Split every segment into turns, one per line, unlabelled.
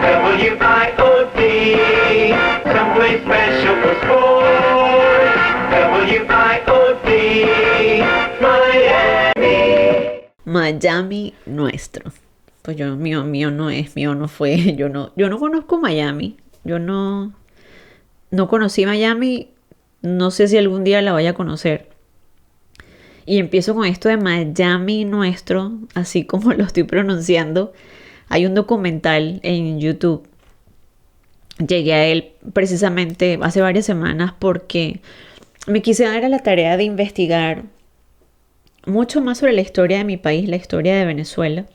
WIOD, someplace special for sport. WIOD, Miami.
Miami nuestro. Pues mío no fue. Yo no conozco Miami. Yo no conocí Miami. No sé si algún día la vaya a conocer. Y empiezo con esto de Miami nuestro, así como lo estoy pronunciando. Hay un documental en YouTube. Llegué a él precisamente hace varias semanas porque me quise dar a la tarea de investigar mucho más sobre la historia de mi país, la historia de Venezuela.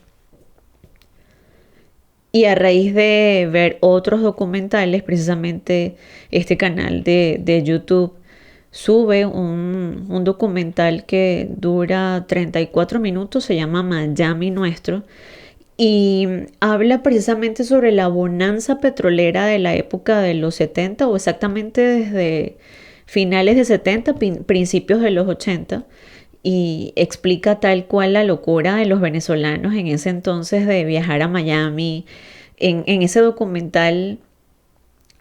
Y a raíz de ver otros documentales, precisamente este canal de YouTube sube un documental que dura 34 minutos, se llama Miami Nuestro, y habla precisamente sobre la bonanza petrolera de la época de los 70, o exactamente desde finales de 70, principios de los 80, y explica tal cual la locura de los venezolanos en ese entonces de viajar a Miami. En ese documental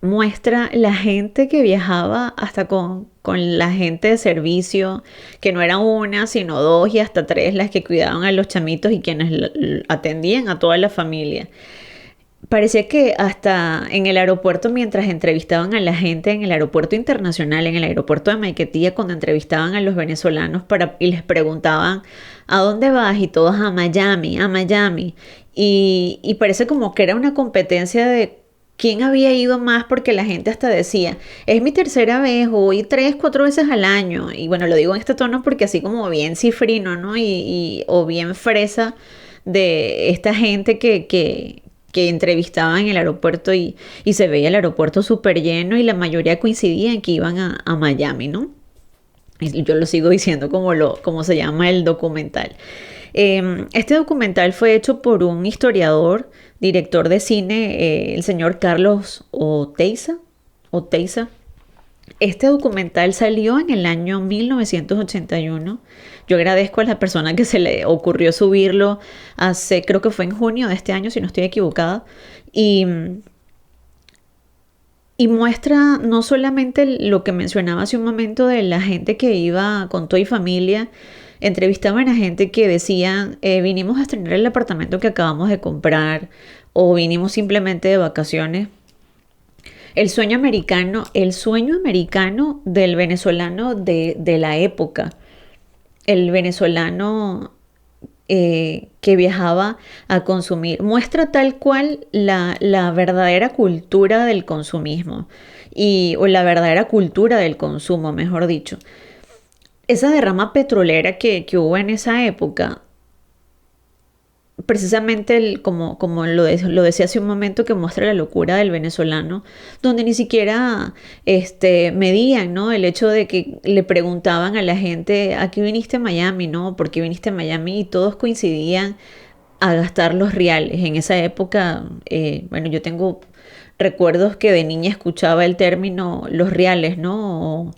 muestra la gente que viajaba hasta con la gente de servicio, que no era una, sino dos y hasta tres las que cuidaban a los chamitos y quienes atendían a toda la familia. Parecía que hasta en el aeropuerto, mientras entrevistaban a la gente en el aeropuerto internacional, en el aeropuerto de Maiquetía, cuando entrevistaban a los venezolanos y les preguntaban ¿a dónde vas? Y todos a Miami, a Miami. Y parece como que era una competencia de quién había ido más, porque la gente hasta decía, es mi tercera vez, o voy 3, 4 veces al año. Y bueno, lo digo en este tono porque así como bien cifrino, ¿no? O bien fresa de esta gente que entrevistaban en el aeropuerto y se veía el aeropuerto súper lleno y la mayoría coincidía en que iban a Miami, ¿no? Y yo lo sigo diciendo como se llama el documental. Este documental fue hecho por un historiador, director de cine, el señor Carlos Oteiza. Este documental salió en el año 1981. Yo agradezco a la persona que se le ocurrió subirlo creo que fue en junio de este año, si no estoy equivocada. Y muestra no solamente lo que mencionaba hace un momento de la gente que iba con toda y familia. Entrevistaban a gente que decían, vinimos a estrenar el apartamento que acabamos de comprar, o vinimos simplemente de vacaciones. El sueño americano del venezolano de la época. El venezolano que viajaba a consumir. Muestra tal cual la verdadera cultura del consumismo. O la verdadera cultura del consumo, mejor dicho. Esa derrama petrolera que hubo en esa época, precisamente como lo decía hace un momento, que muestra la locura del venezolano, donde ni siquiera medían, ¿no? El hecho de que le preguntaban a la gente, ¿a qué viniste a Miami? ¿No? ¿Por qué viniste a Miami? Y todos coincidían a gastar los reales. En esa época, bueno, yo tengo recuerdos que de niña escuchaba el término los reales, ¿no?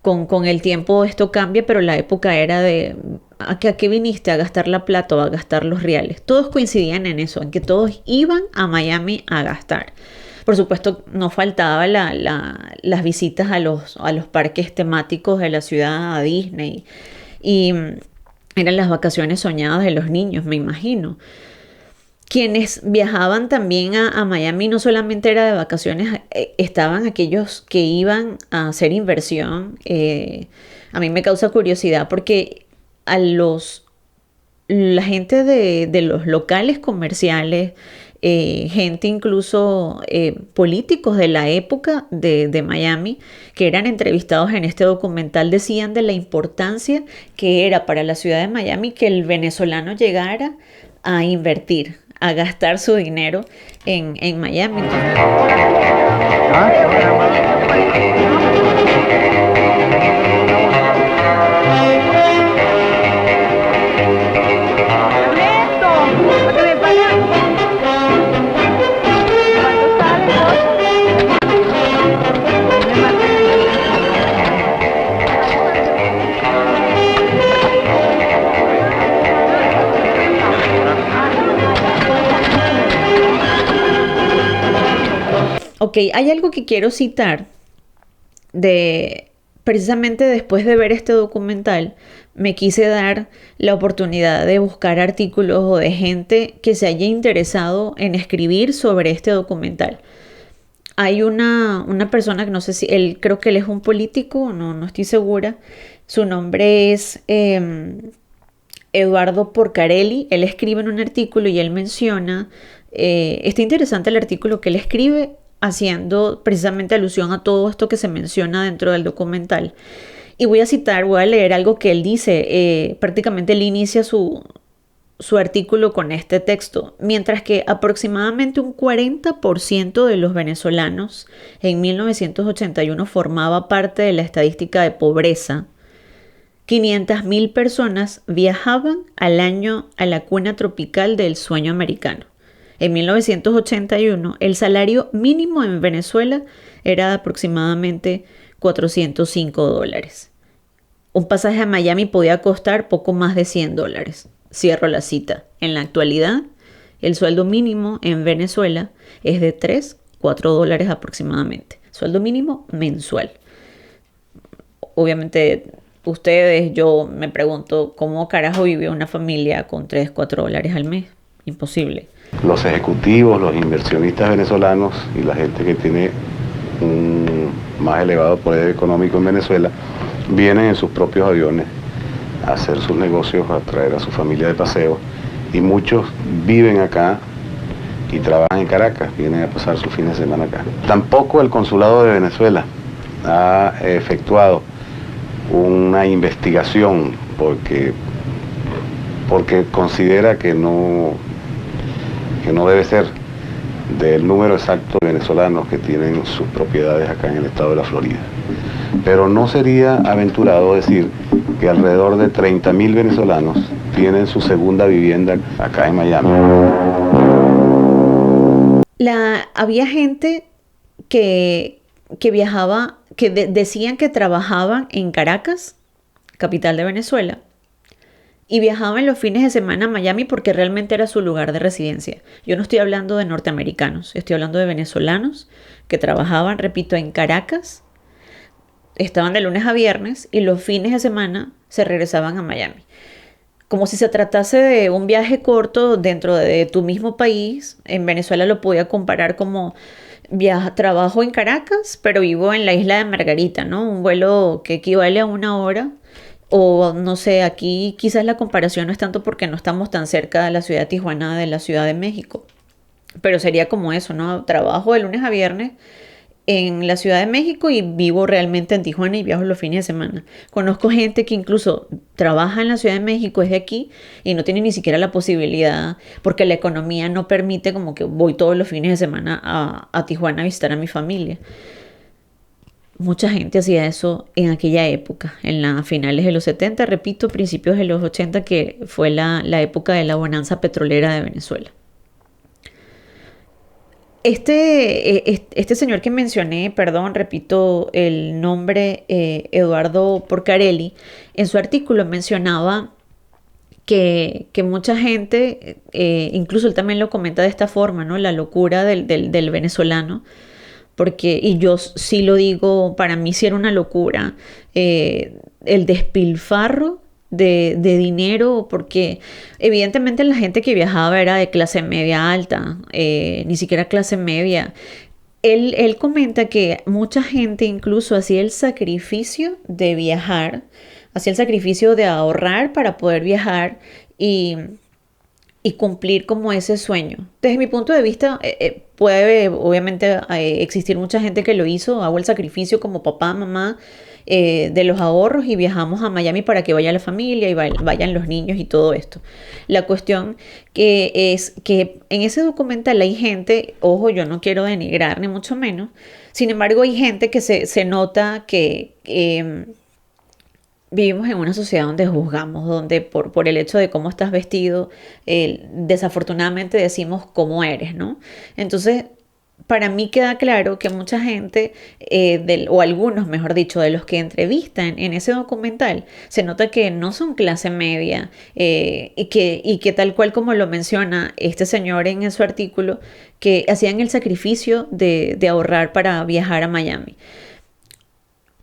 Con el tiempo esto cambia, pero la época era de ¿a qué viniste? ¿A gastar la plata o a gastar los reales? Todos coincidían en eso, en que todos iban a Miami a gastar. Por supuesto, no faltaba las visitas a los parques temáticos de la ciudad, a Disney. Y eran las vacaciones soñadas de los niños, me imagino. Quienes viajaban también a Miami no solamente era de vacaciones, estaban aquellos que iban a hacer inversión. A mí me causa curiosidad porque la gente de los locales comerciales, gente incluso políticos de la época de Miami, que eran entrevistados en este documental, decían de la importancia que era para la ciudad de Miami que el venezolano llegara a invertir, a gastar su dinero en Miami. Ok, hay algo que quiero citar de precisamente después de ver este documental, me quise dar la oportunidad de buscar artículos o de gente que se haya interesado en escribir sobre este documental. Hay una persona que no sé si, él creo que él es un político, no estoy segura. Su nombre es Eduardo Porcarelli. Él escribe en un artículo y él menciona, está interesante el artículo que él escribe haciendo precisamente alusión a todo esto que se menciona dentro del documental. Y voy a leer algo que él dice. Prácticamente él inicia su artículo con este texto. Mientras que aproximadamente un 40% de los venezolanos en 1981 formaba parte de la estadística de pobreza, 500.000 personas viajaban al año a la cuna tropical del sueño americano. En 1981, el salario mínimo en Venezuela era de aproximadamente $405. Un pasaje a Miami podía costar poco más de $100. Cierro la cita. En la actualidad, el sueldo mínimo en Venezuela es de $3-4 aproximadamente. Sueldo mínimo mensual. Obviamente, ustedes, yo me pregunto, ¿cómo carajo vive una familia con $3-4 al mes? Imposible.
Los ejecutivos, los inversionistas venezolanos y la gente que tiene un más elevado poder económico en Venezuela vienen en sus propios aviones a hacer sus negocios, a traer a su familia de paseo, y muchos viven acá y trabajan en Caracas, vienen a pasar sus fines de semana acá. Tampoco el Consulado de Venezuela ha efectuado una investigación porque considera que no debe ser del número exacto de venezolanos que tienen sus propiedades acá en el estado de la Florida. Pero no sería aventurado decir que alrededor de 30.000 venezolanos tienen su segunda vivienda acá en Miami.
Había gente que viajaba, que decían que trabajaban en Caracas, capital de Venezuela, y viajaban los fines de semana a Miami porque realmente era su lugar de residencia. Yo no estoy hablando de norteamericanos, estoy hablando de venezolanos que trabajaban, repito, en Caracas, estaban de lunes a viernes y los fines de semana se regresaban a Miami. Como si se tratase de un viaje corto dentro de tu mismo país. En Venezuela lo podía comparar como trabajo en Caracas, pero vivo en la isla de Margarita, ¿no? Un vuelo que equivale a 1 hora. O no sé, aquí quizás la comparación no es tanto porque no estamos tan cerca de la ciudad de Tijuana, de la Ciudad de México. Pero sería como eso, ¿no? Trabajo de lunes a viernes en la Ciudad de México y vivo realmente en Tijuana y viajo los fines de semana. Conozco gente que incluso trabaja en la Ciudad de México, es de aquí, y no tiene ni siquiera la posibilidad, porque la economía no permite, como que voy todos los fines de semana a Tijuana a visitar a mi familia. Mucha gente hacía eso en aquella época, en las finales de los 70, repito, principios de los 80, que fue la época de la bonanza petrolera de Venezuela. Este señor que mencioné, perdón, repito el nombre, Eduardo Porcarelli, en su artículo mencionaba que mucha gente, incluso él también lo comenta de esta forma, ¿no? La locura del venezolano. Porque, y yo sí lo digo, para mí sí era una locura, el despilfarro de dinero, porque evidentemente la gente que viajaba era de clase media alta, ni siquiera clase media. Él comenta que mucha gente incluso hacía el sacrificio de viajar, hacía el sacrificio de ahorrar para poder viajar y cumplir como ese sueño. Desde mi punto de vista, puede obviamente existir mucha gente que lo hizo. Hago el sacrificio como papá, mamá, de los ahorros y viajamos a Miami para que vaya la familia y vayan los niños y todo esto. La cuestión que es que en ese documental hay gente, ojo, yo no quiero denigrar ni mucho menos, sin embargo hay gente que se nota que vivimos en una sociedad donde juzgamos, donde por el hecho de cómo estás vestido, desafortunadamente decimos cómo eres, ¿no? Entonces, para mí queda claro que mucha gente, o algunos, mejor dicho, de los que entrevistan en ese documental, se nota que no son clase media, y que tal cual como lo menciona este señor en su artículo, que hacían el sacrificio de ahorrar para viajar a Miami.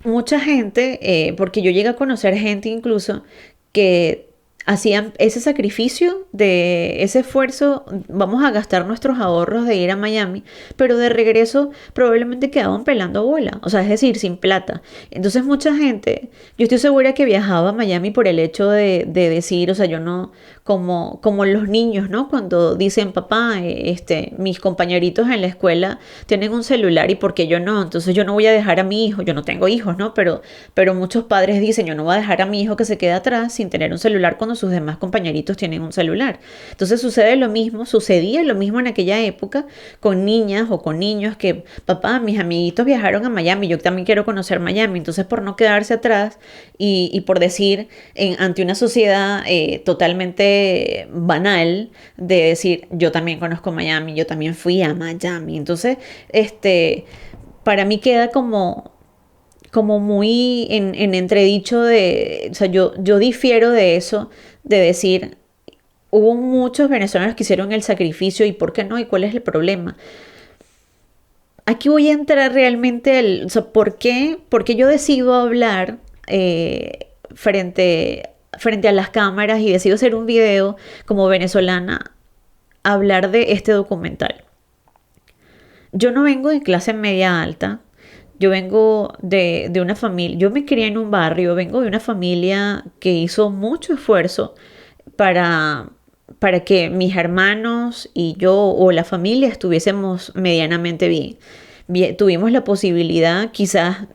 Mucha gente, porque yo llegué a conocer gente incluso que hacían ese sacrificio de ese esfuerzo, vamos a gastar nuestros ahorros de ir a Miami, pero de regreso probablemente quedaban pelando bola, o sea, es decir, sin plata. Entonces mucha gente, yo estoy segura que viajaba a Miami por el hecho de decir, o sea, yo no, como los niños, ¿no? Cuando dicen, papá, mis compañeritos en la escuela tienen un celular y ¿por qué yo no? Entonces yo no voy a dejar a mi hijo, yo no tengo hijos, ¿no? Pero muchos padres dicen, yo no voy a dejar a mi hijo que se quede atrás sin tener un celular cuando sus demás compañeritos tienen un celular. Entonces sucedía lo mismo en aquella época con niñas o con niños que, papá, mis amiguitos viajaron a Miami, yo también quiero conocer Miami. Entonces, por no quedarse atrás y por decir ante una sociedad totalmente banal de decir, yo también conozco Miami, yo también fui a Miami. Entonces, para mí queda como muy en entredicho de, o sea, yo difiero de eso, de decir, hubo muchos venezolanos que hicieron el sacrificio y por qué no y cuál es el problema. Aquí voy a entrar realmente o sea, ¿por qué yo decido hablar frente a las cámaras y decido hacer un video como venezolana, hablar de este documental? Yo no vengo de clase media alta. Yo vengo de una familia, yo me crié en un barrio, vengo de una familia que hizo mucho esfuerzo para, para que mis hermanos y yo o la familia estuviésemos medianamente bien. Tuvimos la posibilidad, quizás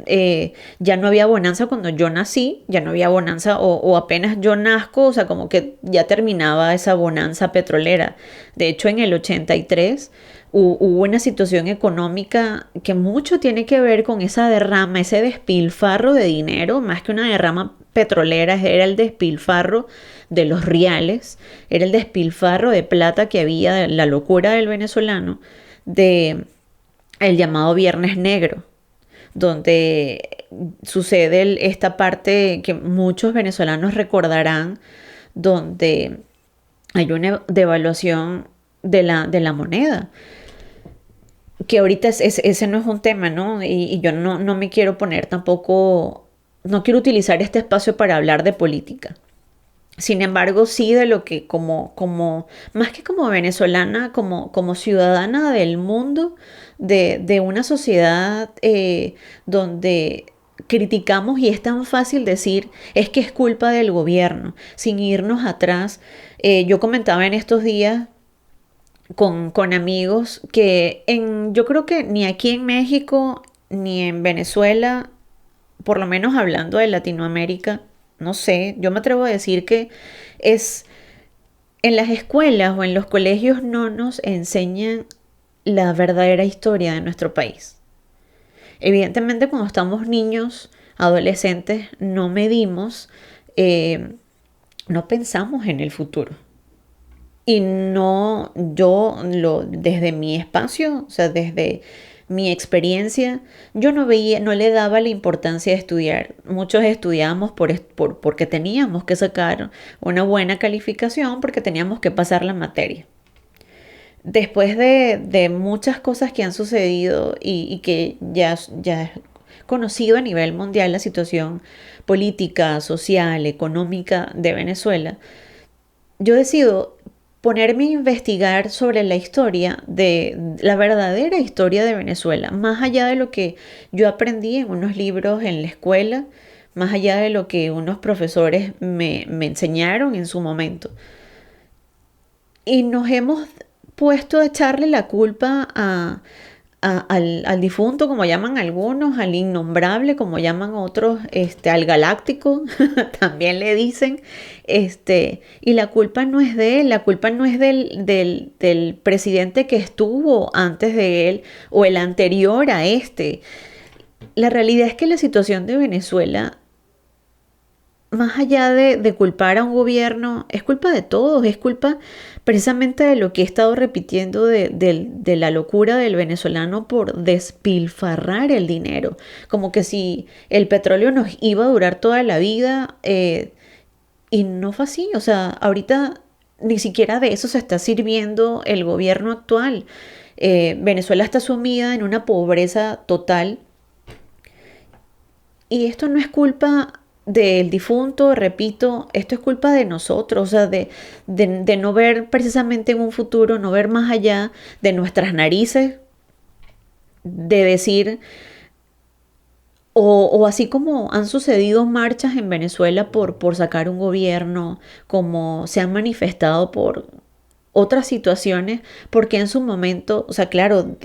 ya no había bonanza cuando yo nací, ya no había bonanza o apenas yo nazco, o sea, como que ya terminaba esa bonanza petrolera. De hecho, en el 83 hubo una situación económica que mucho tiene que ver con esa derrama, ese despilfarro de dinero, más que una derrama petrolera, era el despilfarro de los reales, era el despilfarro de plata que había, la locura del venezolano, de el llamado Viernes Negro, donde sucede esta parte que muchos venezolanos recordarán, donde hay una devaluación de la moneda, que ahorita ese no es un tema, ¿no? Y yo no me quiero poner tampoco, no quiero utilizar este espacio para hablar de política. Sin embargo, sí de lo que más que como venezolana, como ciudadana del mundo, de una sociedad donde criticamos y es tan fácil decir es que es culpa del gobierno, sin irnos atrás. Yo comentaba en estos días con amigos que yo creo que ni aquí en México ni en Venezuela, por lo menos hablando de Latinoamérica, no sé, yo me atrevo a decir que es en las escuelas o en los colegios no nos enseñan la verdadera historia de nuestro país. Evidentemente cuando estamos niños, adolescentes, no medimos, no pensamos en el futuro. Y no, desde mi espacio, o sea, desde mi experiencia, yo no le daba la importancia de estudiar. Muchos estudiábamos porque teníamos que sacar una buena calificación, porque teníamos que pasar la materia. Después de muchas cosas que han sucedido y que ya es conocido a nivel mundial la situación política, social, económica de Venezuela, yo decido ponerme a investigar sobre la historia la verdadera historia de Venezuela, más allá de lo que yo aprendí en unos libros en la escuela, más allá de lo que unos profesores me enseñaron en su momento. Y nos hemos puesto a echarle la culpa al difunto, como llaman algunos, al innombrable, como llaman otros, al galáctico, también le dicen, y la culpa no es de él, la culpa no es del presidente que estuvo antes de él o el anterior a este. La realidad es que la situación de Venezuela más allá de culpar a un gobierno, es culpa de todos, es culpa precisamente de lo que he estado repitiendo de la locura del venezolano por despilfarrar el dinero. Como que si el petróleo nos iba a durar toda la vida, y no fue así. O sea, ahorita ni siquiera de eso se está sirviendo el gobierno actual. Venezuela está sumida en una pobreza total. Y esto no es culpa del difunto, repito, esto es culpa de nosotros, o sea, de no ver precisamente en un futuro, no ver más allá de nuestras narices, de decir, o así como han sucedido marchas en Venezuela por sacar un gobierno, como se han manifestado por otras situaciones, porque en su momento, o sea, claro,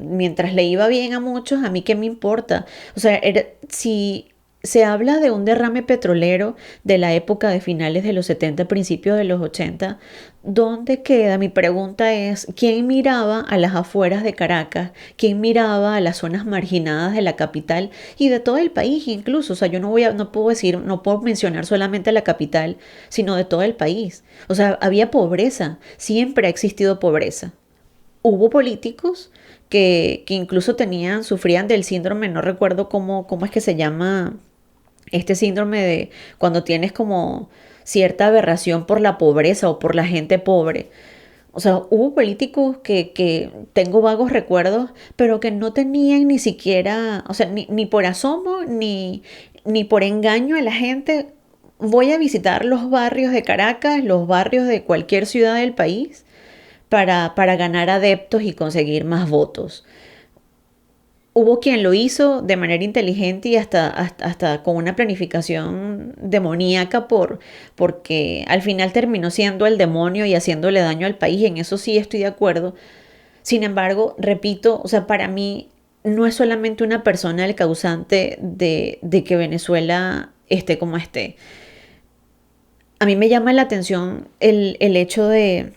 mientras le iba bien a muchos, a mí qué me importa. O sea, si se habla de un derrame petrolero de la época de finales de los 70, principios de los 80, ¿dónde queda? Mi pregunta es, ¿quién miraba a las afueras de Caracas? ¿Quién miraba a las zonas marginadas de la capital y de todo el país incluso? O sea, yo no puedo decir, no puedo mencionar solamente la capital, sino de todo el país. O sea, había pobreza, siempre ha existido pobreza. Hubo políticos que incluso sufrían del síndrome, no recuerdo cómo es que se llama este síndrome de cuando tienes como cierta aberración por la pobreza o por la gente pobre. O sea, hubo políticos que tengo vagos recuerdos, pero que no tenían ni siquiera, o sea, ni por asomo, ni por engaño a la gente. Voy a visitar los barrios de Caracas, los barrios de cualquier ciudad del país, para ganar adeptos y conseguir más votos. Hubo quien lo hizo de manera inteligente y hasta con una planificación demoníaca porque al final terminó siendo el demonio y haciéndole daño al país. En eso sí estoy de acuerdo. Sin embargo, repito, o sea, para mí no es solamente una persona el causante de que Venezuela esté como esté. A mí me llama la atención el hecho de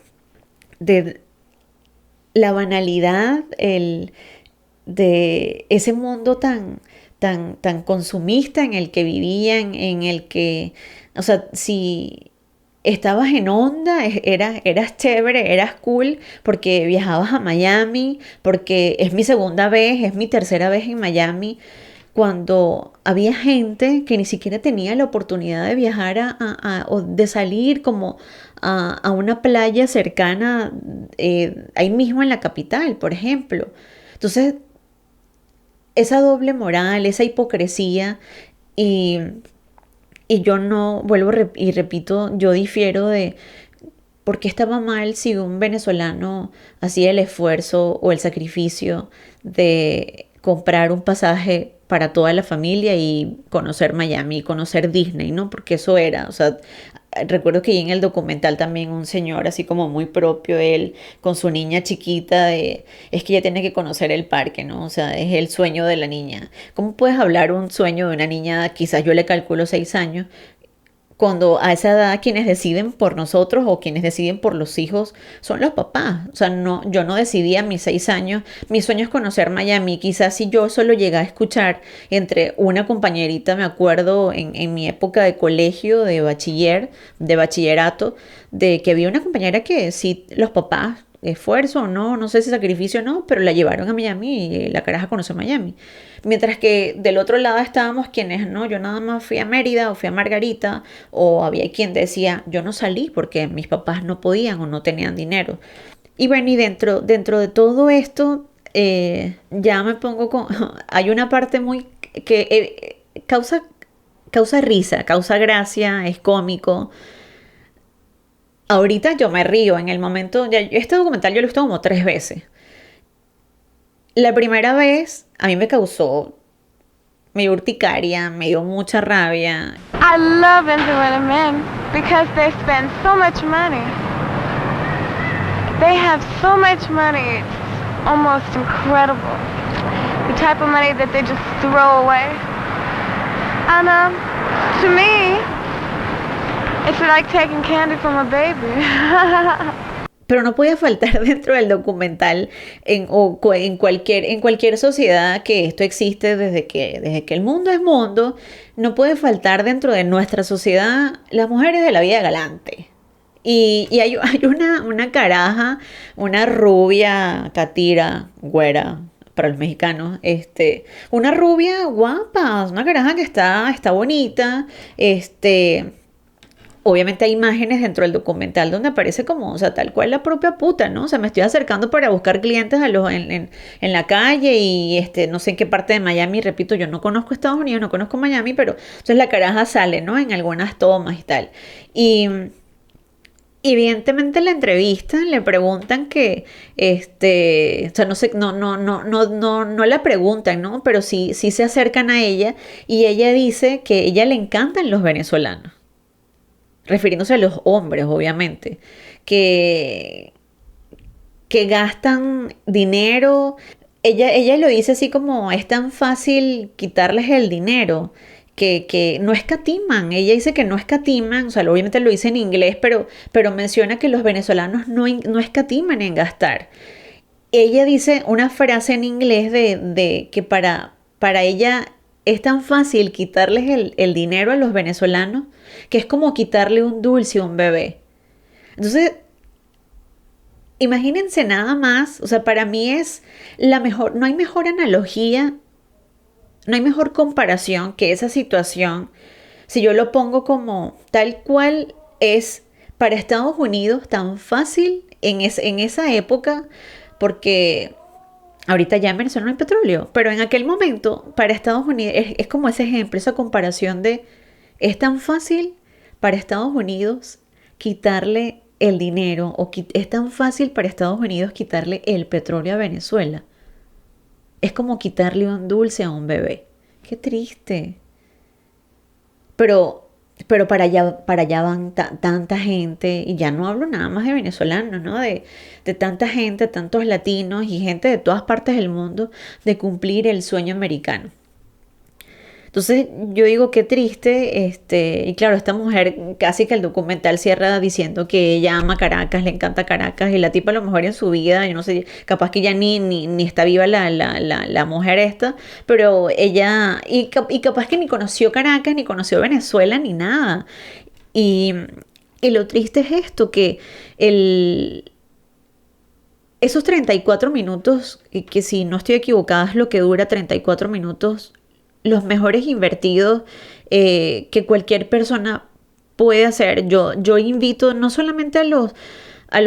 la banalidad, de ese mundo tan consumista en el que vivían, en el que, o sea, si estabas en onda, eras chévere, eras cool, porque viajabas a Miami, porque es mi segunda vez, es mi tercera vez en Miami, cuando había gente que ni siquiera tenía la oportunidad de viajar o de salir como a una playa cercana, ahí mismo en la capital, por ejemplo. Entonces, esa doble moral, esa hipocresía, y yo no, y repito, yo difiero de por qué estaba mal si un venezolano hacía el esfuerzo o el sacrificio de comprar un pasaje para toda la familia y conocer Miami, conocer Disney, ¿no? Porque eso era, o sea, recuerdo que en el documental también un señor así como muy propio, él con su niña chiquita, es que ella tiene que conocer el parque, ¿no? O sea, es el sueño de la niña. ¿Cómo puedes hablar un sueño de una niña, quizás yo le calculo 6 años, cuando a esa edad quienes deciden por nosotros o quienes deciden por los hijos son los papás? O sea, no, yo no decidí a mis 6 años, mi sueño es conocer Miami. Quizás si yo solo llegué a escuchar entre una compañerita, me acuerdo en mi época de colegio, de bachillerato, de que había una compañera que sí, los papás, esfuerzo o no sé si sacrificio o no, pero la llevaron a Miami y la caraja conoció Miami. Mientras que del otro lado estábamos quienes, no, yo nada más fui a Mérida o fui a Margarita, o había quien decía, yo no salí porque mis papás no podían o no tenían dinero. Y bueno, y dentro de todo esto, ya me pongo con, hay una parte muy que causa risa, causa gracia, es cómico. Ahorita yo me río, en el momento, este documental yo lo he visto como 3 veces. La primera vez a mí me causó, me dio urticaria, me dio mucha rabia.
I love Venezuelan men because they spend so much money. They have so much money, it's almost incredible. The type of money that they just throw away. And to me, it's like taking candy from a baby.
pero no podía faltar dentro del documental en cualquier sociedad que esto existe desde que el mundo es mundo, no puede faltar dentro de nuestra sociedad las mujeres de la vida galante. Y hay una caraja, una rubia, catira, güera, para los mexicanos, una rubia guapa, una caraja que está bonita, obviamente hay imágenes dentro del documental donde aparece como, o sea, tal cual la propia puta, ¿no? O sea, me estoy acercando para buscar clientes en la calle y no sé en qué parte de Miami, repito, yo no conozco Estados Unidos, no conozco Miami, pero entonces la caraja sale, ¿no? En algunas tomas y tal. Y evidentemente en la entrevista le preguntan que, o sea, no sé, no la preguntan, ¿no? Pero sí se acercan a ella y ella dice que a ella le encantan los venezolanos. Refiriéndose a los hombres, obviamente, que gastan dinero. Ella lo dice así como, es tan fácil quitarles el dinero, que no escatiman. Ella dice que no escatiman, o sea, obviamente lo dice en inglés, pero menciona que los venezolanos no escatiman en gastar. Ella dice una frase en inglés de que para ella es tan fácil quitarles el dinero a los venezolanos que es como quitarle un dulce a un bebé. Entonces, imagínense nada más, o sea, para mí es no hay mejor analogía, no hay mejor comparación que esa situación. Si yo lo pongo como tal cual es para Estados Unidos tan fácil en esa época, porque ahorita ya en Venezuela no hay petróleo, pero en aquel momento para Estados Unidos es como ese ejemplo, esa comparación de es tan fácil para Estados Unidos quitarle el dinero o es tan fácil para Estados Unidos quitarle el petróleo a Venezuela. Es como quitarle un dulce a un bebé. Qué triste. Pero para allá van tanta gente, y ya no hablo nada más de venezolanos, ¿no? De tanta gente, tantos latinos y gente de todas partes del mundo de cumplir el sueño americano. Entonces yo digo qué triste, y claro, esta mujer casi que el documental cierra diciendo que ella ama Caracas, le encanta Caracas, y la tipa a lo mejor en su vida, yo no sé, capaz que ya ni está viva la mujer esta, pero ella, y capaz que ni conoció Caracas, ni conoció Venezuela, ni nada. Y lo triste es esto, que esos 34 minutos, que si no estoy equivocada es lo que dura 34 minutos, los mejores invertidos que cualquier persona puede hacer. Yo invito no solamente a los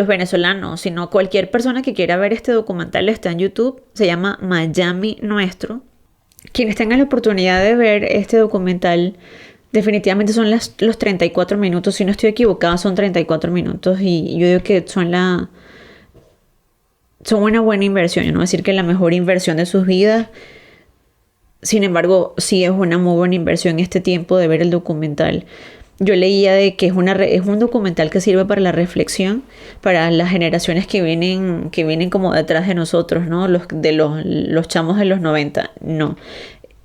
venezolanos, sino a cualquier persona que quiera ver este documental. Está en YouTube, se llama Miami Nuestro. Quienes tengan la oportunidad de ver este documental, definitivamente son los 34 minutos, si no estoy equivocada son 34 minutos, y yo digo que son una buena inversión. Yo no voy a decir que es la mejor inversión de sus vidas. Sin embargo, sí es una muy buena inversión este tiempo de ver el documental. Yo leía de que es un documental que sirve para la reflexión, para las generaciones que vienen como detrás de nosotros, ¿no? Los chamos de los 90. No.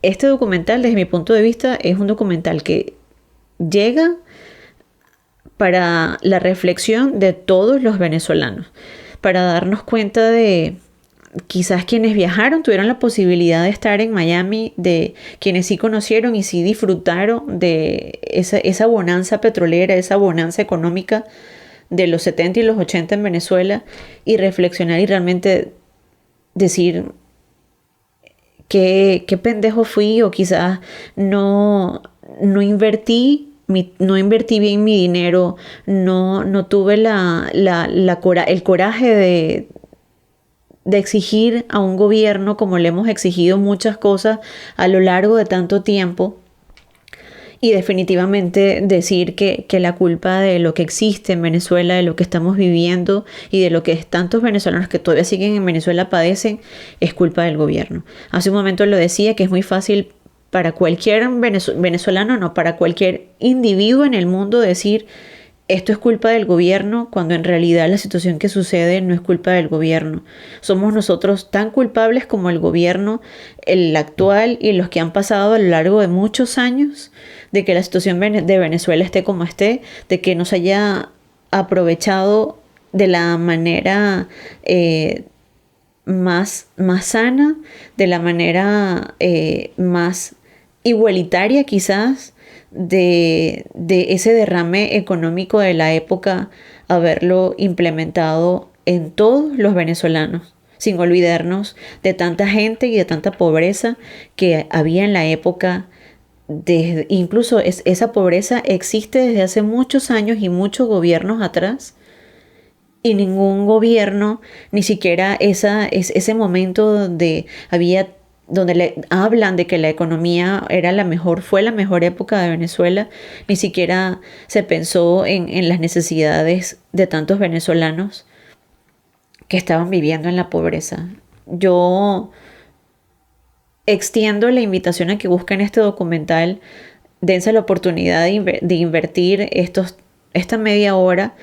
Este documental, desde mi punto de vista, es un documental que llega para la reflexión de todos los venezolanos, para darnos cuenta de quizás quienes viajaron tuvieron la posibilidad de estar en Miami, de quienes sí conocieron y sí disfrutaron de esa bonanza petrolera, esa bonanza económica de los 70 y los 80 en Venezuela, y reflexionar y realmente decir qué pendejo fui, o quizás no invertí bien mi dinero, no tuve el coraje de exigir a un gobierno como le hemos exigido muchas cosas a lo largo de tanto tiempo, y definitivamente decir que la culpa de lo que existe en Venezuela, de lo que estamos viviendo y de lo que tantos venezolanos que todavía siguen en Venezuela padecen, es culpa del gobierno. Hace un momento lo decía, que es muy fácil para cualquier venezolano, no, para cualquier individuo en el mundo decir esto es culpa del gobierno, cuando en realidad la situación que sucede no es culpa del gobierno. Somos nosotros tan culpables como el gobierno, el actual y los que han pasado a lo largo de muchos años, de que la situación de Venezuela esté como esté, de que nos haya aprovechado de la manera más sana, de la manera más igualitaria quizás, de ese derrame económico de la época, haberlo implementado en todos los venezolanos, sin olvidarnos de tanta gente y de tanta pobreza que había en la época. Incluso esa pobreza existe desde hace muchos años y muchos gobiernos atrás, y ningún gobierno, ni siquiera ese momento donde hablan de que la economía fue la mejor época de Venezuela, ni siquiera se pensó en las necesidades de tantos venezolanos que estaban viviendo en la pobreza. Yo extiendo la invitación a que busquen este documental, dense la oportunidad de invertir esta media hora,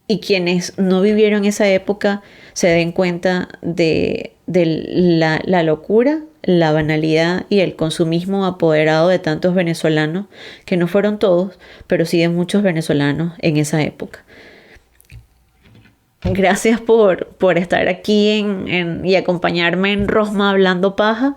y quienes no vivieron esa época se den cuenta de la locura, la banalidad y el consumismo apoderado de tantos venezolanos, que no fueron todos, pero sí de muchos venezolanos en esa época. Gracias por estar aquí y acompañarme en Rosma Hablando Paja.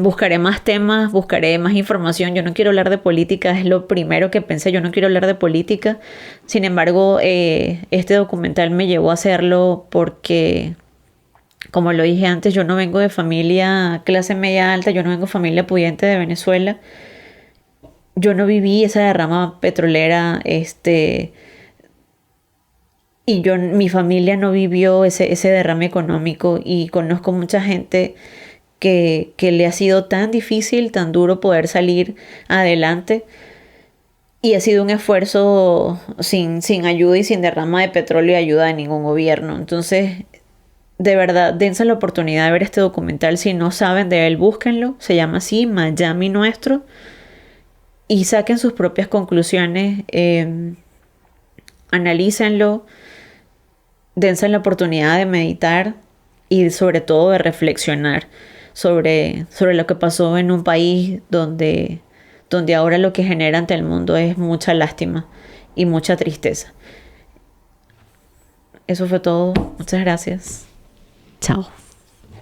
Buscaré más temas, buscaré más información. Yo no quiero hablar de política, es lo primero que pensé. Yo no quiero hablar de política. Sin embargo, este documental me llevó a hacerlo porque, como lo dije antes, yo no vengo de familia clase media alta, yo no vengo de familia pudiente de Venezuela. Yo no viví esa derrama petrolera, y mi familia no vivió ese derrame económico, y conozco mucha gente que le ha sido tan difícil, tan duro poder salir adelante, y ha sido un esfuerzo sin ayuda y sin derrama de petróleo y ayuda de ningún gobierno. Entonces, de verdad, dense la oportunidad de ver este documental. Si no saben de él, búsquenlo. Se llama así, Miami Nuestro, y saquen sus propias conclusiones. Analícenlo, dense la oportunidad de meditar y sobre todo de reflexionar sobre lo que pasó en un país donde ahora lo que genera ante el mundo es mucha lástima y mucha tristeza. Eso fue todo. Muchas gracias. Chao.